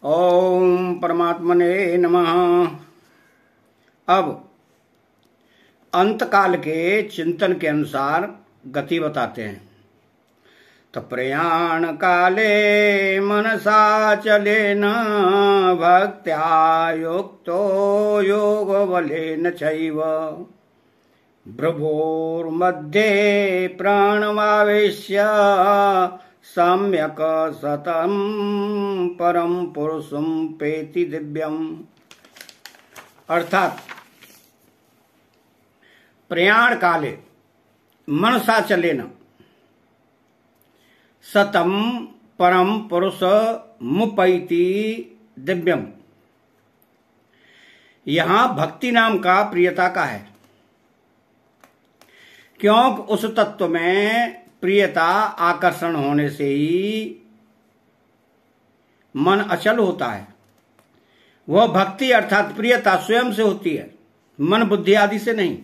ओम परमात्मने नमः। अब अंतकाल के चिंतन के अनुसार गति बताते हैं। तो प्रयाण काले मनसा चलेन भक्त्या युक्तो योग बलेन चैव भ्रुवोर्मध्ये प्राणमावेश्य सम्यक सतम परम पुरुषम पेति दिव्यम। अर्थात प्रयाण काले मनसा चलेन सतम परम पुरुष मुपैति दिव्यम। यहां भक्ति नाम का प्रियता का है, क्योंकि उस तत्व में प्रियता आकर्षण होने से ही मन अचल होता है। वह भक्ति अर्थात प्रियता स्वयं से होती है, मन बुद्धि आदि से नहीं।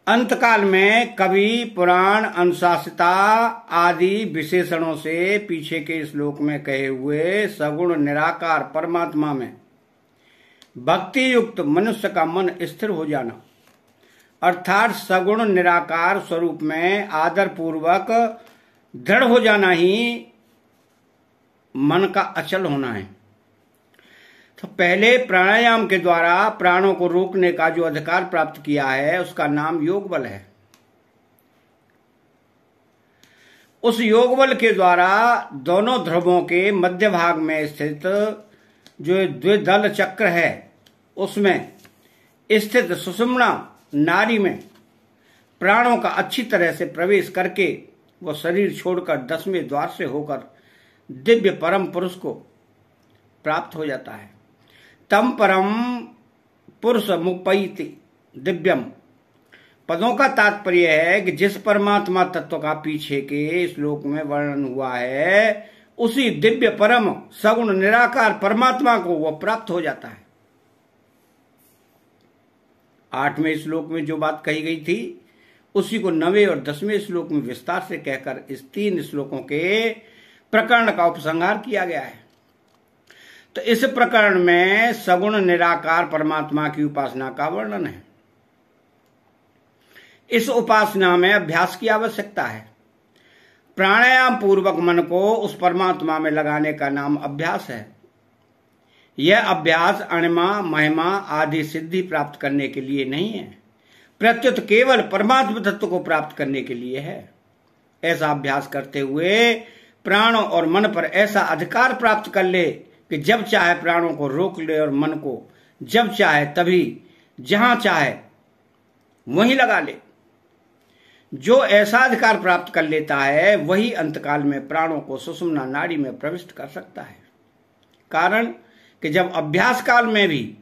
अंतकाल में कवि पुराण अनुशासिता आदि विशेषणों से पीछे के श्लोक में कहे हुए सगुण निराकार परमात्मा में भक्ति युक्त मनुष्य का मन स्थिर हो जाना अर्थात सगुण निराकार स्वरूप में आदर पूर्वक दृढ़ हो जाना ही मन का अचल होना है। तो पहले प्राणायाम के द्वारा प्राणों को रोकने का जो अधिकार प्राप्त किया है उसका नाम योग बल है। उस योग बल के द्वारा दोनों ध्रुवों के मध्य भाग में स्थित जो द्विदल चक्र है उसमें स्थित सुषुम्ना नाड़ी में प्राणों का अच्छी तरह से प्रवेश करके वह शरीर छोड़कर 10वें द्वार से होकर दिव्य परम पुरुष को प्राप्त हो जाता है। तम परम पुरुष मुपैति दिव्यम पदों का तात्पर्य है कि जिस परमात्मा तत्व का पीछे के श्लोक में वर्णन हुआ है उसी दिव्य परम सगुण निराकार परमात्मा को वह प्राप्त हो जाता है। 8वें श्लोक में जो बात कही गई थी उसी को 9वें और 10वें श्लोक में विस्तार से कहकर इस 3 श्लोकों के प्रकरण का उपसंहार किया गया है। तो इस प्रकरण में सगुण निराकार परमात्मा की उपासना का वर्णन है। इस उपासना में अभ्यास की आवश्यकता है। प्राणायाम पूर्वक मन को उस परमात्मा में लगाने का नाम अभ्यास है। यह अभ्यास अणिमा महिमा आदि सिद्धि प्राप्त करने के लिए नहीं है, प्रत्युत केवल परमात्मा तत्व को प्राप्त करने के लिए है। ऐसा अभ्यास करते हुए प्राणों और मन पर ऐसा अधिकार प्राप्त कर ले कि जब चाहे प्राणों को रोक ले और मन को जब चाहे तभी जहां चाहे वहीं लगा ले। जो ऐसा अधिकार प्राप्त कर लेता है वही अंतकाल में प्राणों को सुषुम्ना नाड़ी में प्रविष्ट कर सकता है। कारण कि जब अभ्यास काल में भी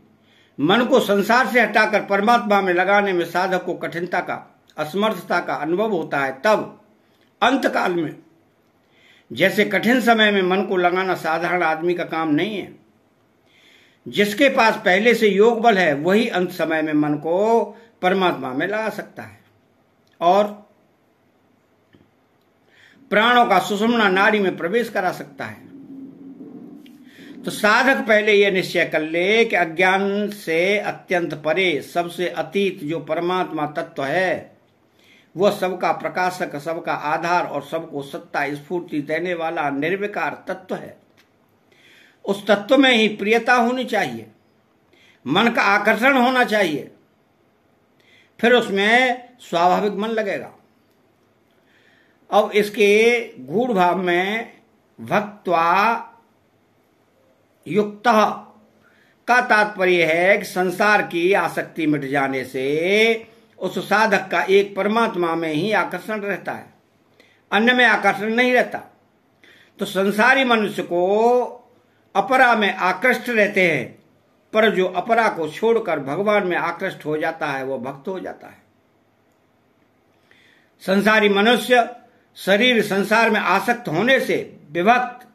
मन को संसार से हटाकर परमात्मा में लगाने में साधक को कठिनता का असमर्थता का अनुभव होता है, तब अंतकाल में जैसे कठिन समय में मन को लगाना साधारण आदमी का काम नहीं है। जिसके पास पहले से योग बल है वही अंत समय में मन को परमात्मा में लगा सकता है और प्राणों का सुषुम्ना नाड़ी में प्रवेश करा सकता है। तो साधक पहले यह निश्चय कर ले कि अज्ञान से अत्यंत परे सबसे अतीत जो परमात्मा तत्व है वह सबका प्रकाशक, सबका आधार और सबको सत्ता स्फूर्ति देने वाला निर्विकार तत्व है। उस तत्व में ही प्रियता होनी चाहिए, मन का आकर्षण होना चाहिए, फिर उसमें स्वाभाविक मन लगेगा। अब इसके गूढ़ भाव में भक्त्वा युक्त का तात्पर्य है कि संसार की आसक्ति मिट जाने से उस साधक का एक परमात्मा में ही आकर्षण रहता है, अन्य में आकर्षण नहीं रहता। तो संसारी मनुष्य को अपरा में आकृष्ट रहते हैं, पर जो अपरा को छोड़कर भगवान में आकृष्ट हो जाता है वह भक्त हो जाता है। संसारी मनुष्य शरीर संसार में आसक्त होने से विभक्त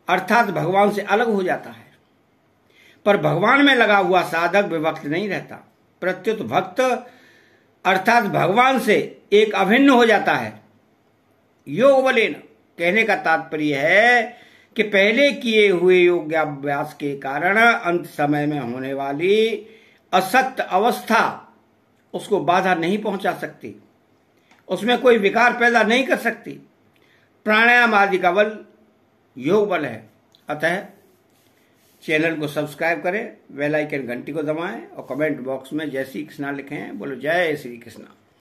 अर्थात भगवान से अलग हो जाता है, पर भगवान में लगा हुआ साधक विभक्त नहीं रहता, प्रत्युत भक्त अर्थात भगवान से एक अभिन्न हो जाता है। योग बलेन कहने का तात्पर्य है कि पहले किए हुए योगाभ्यास के कारण अंत समय में होने वाली असक्त अवस्था उसको बाधा नहीं पहुंचा सकती, उसमें कोई विकार पैदा नहीं कर सकती। प्राणायाम आदि का बल योग बल है। अतः चैनल को सब्सक्राइब करें, बेल आइकन घंटी को दबाएं और कमेंट बॉक्स में जय श्री कृष्णा लिखें। बोलो जय श्री कृष्णा।